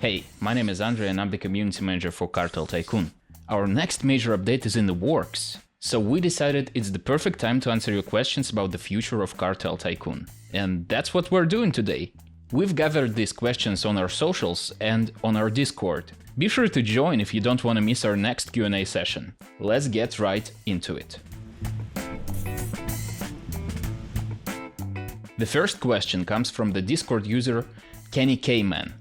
Hey, my name is Andre and I'm the community manager for Cartel Tycoon. Our next major update is in the works, so we decided it's the perfect time to answer your questions about the future of Cartel Tycoon. And that's what we're doing today. We've gathered these questions on our socials and on our Discord. Be sure to join if you don't want to miss our next Q&A session. Let's get right into it. The first question comes from the Discord user Kenny K-Man.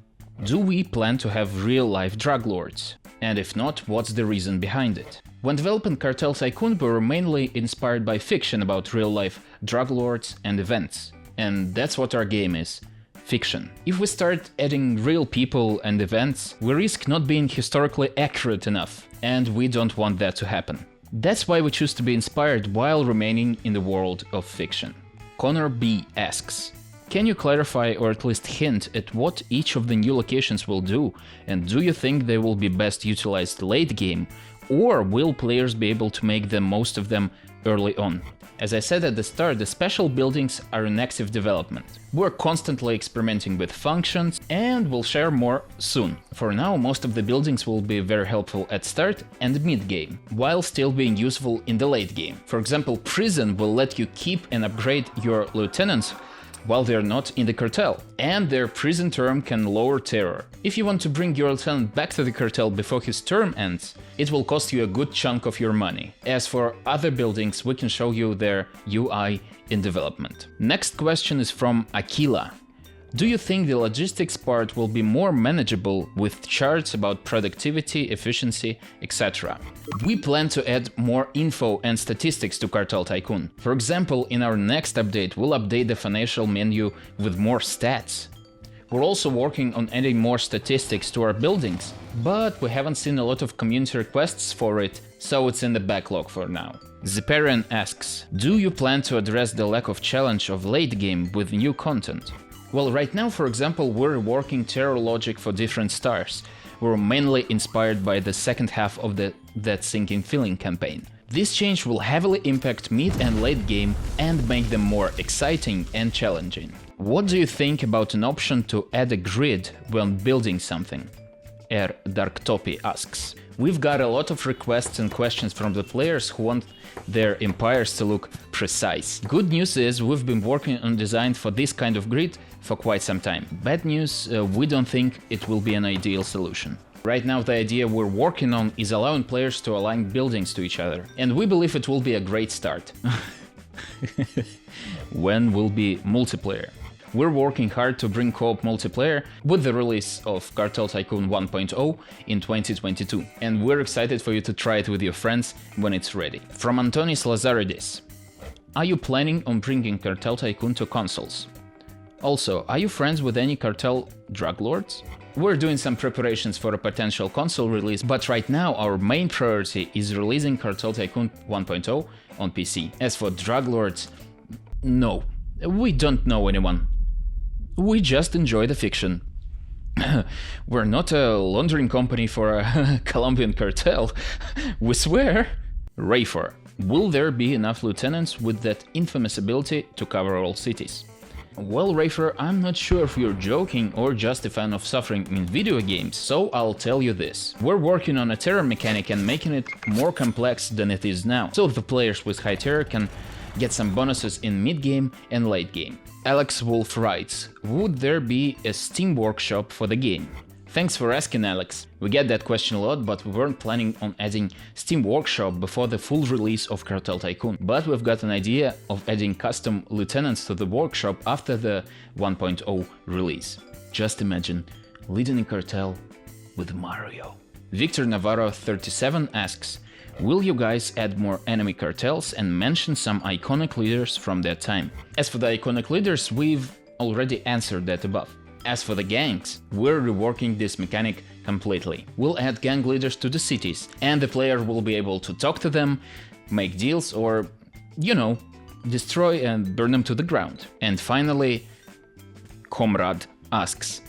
Do we plan to have real-life drug lords? And if not, what's the reason behind it? When developing Cartel Tycoon, we were mainly inspired by fiction about real-life drug lords and events. And that's what our game is. Fiction. If we start adding real people and events, we risk not being historically accurate enough, and we don't want that to happen. That's why we choose to be inspired while remaining in the world of fiction. Connor B asks, can you clarify or at least hint at what each of the new locations will do, and do you think they will be best utilized late game, or will players be able to make the most of them early on? As I said at the start, the special buildings are in active development. We're constantly experimenting with functions and we'll share more soon. For now, most of the buildings will be very helpful at start and mid-game, while still being useful in the late game. For example, prison will let you keep and upgrade your lieutenants while they're not in the cartel, and their prison term can lower terror. If you want to bring your lieutenant back to the cartel before his term ends, it will cost you a good chunk of your money. As for other buildings, we can show you their UI in development. Next question is from Aquila. Do you think the logistics part will be more manageable with charts about productivity, efficiency, etc.? We plan to add more info and statistics to Cartel Tycoon. For example, in our next update, we'll update the financial menu with more stats. We're also working on adding more statistics to our buildings, but we haven't seen a lot of community requests for it, so it's in the backlog for now. Ziparian asks, do you plan to address the lack of challenge of late game with new content? Well, right now, for example, we're working terror logic for different stars. We're mainly inspired by the second half of the That Sinking Feeling campaign. This change will heavily impact mid and late game and make them more exciting and challenging. What do you think about an option to add a grid when building something? Darktopi asks. We've got a lot of requests and questions from the players who want their empires to look precise. Good news is we've been working on design for this kind of grid for quite some time. Bad news, we don't think it will be an ideal solution. Right now the idea we're working on is allowing players to align buildings to each other, and we believe it will be a great start. When will be multiplayer? We're working hard to bring co-op multiplayer with the release of Cartel Tycoon 1.0 in 2022, and we're excited for you to try it with your friends when it's ready. From Antonis Lazaridis. Are you planning on bringing Cartel Tycoon to consoles? Also, are you friends with any cartel drug lords? We're doing some preparations for a potential console release, but right now our main priority is releasing Cartel Tycoon 1.0 on PC. As for drug lords, no, we don't know anyone. We just enjoy the fiction. We're not a laundering company for a Colombian cartel, we swear. Rayfor, will there be enough lieutenants with that infamous ability to cover all cities? Well, Rayfor, I'm not sure if you're joking or just a fan of suffering in video games, so I'll tell you this. We're working on a terror mechanic and making it more complex than it is now, so the players with high terror can get some bonuses in mid-game and late game. Alex Wolf writes, would there be a Steam workshop for the game? Thanks for asking, Alex. We get that question a lot, but we weren't planning on adding Steam Workshop before the full release of Cartel Tycoon. But we've got an idea of adding custom lieutenants to the workshop after the 1.0 release. Just imagine leading a cartel with Mario. Victor Navarro 37 asks, will you guys add more enemy cartels and mention some iconic leaders from that time? As for the iconic leaders, we've already answered that above. As for the gangs, we're reworking this mechanic completely. We'll add gang leaders to the cities, and the player will be able to talk to them, make deals, or, you know, destroy and burn them to the ground. And finally, Comrade asks,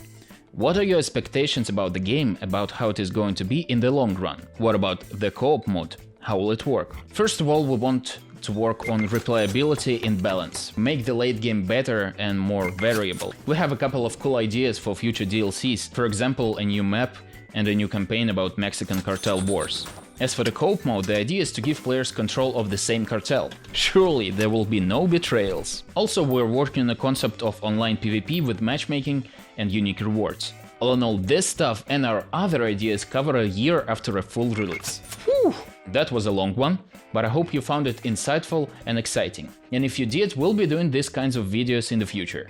what are your expectations about the game, about how it is going to be in the long run? What about the co-op mode? How will it work? First of all, we want to work on replayability and balance, make the late game better and more variable. We have a couple of cool ideas for future DLCs, for example a new map and a new campaign about Mexican cartel wars. As for the co-op mode, the idea is to give players control of the same cartel. Surely there will be no betrayals. Also, we're working on a concept of online PvP with matchmaking and unique rewards. All in all, this stuff and our other ideas cover a year after a full release. Whew! That was a long one, but I hope you found it insightful and exciting. And if you did, we'll be doing these kinds of videos in the future.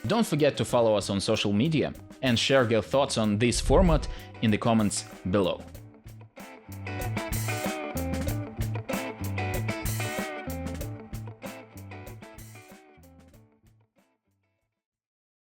Don't forget to follow us on social media and share your thoughts on this format in the comments below.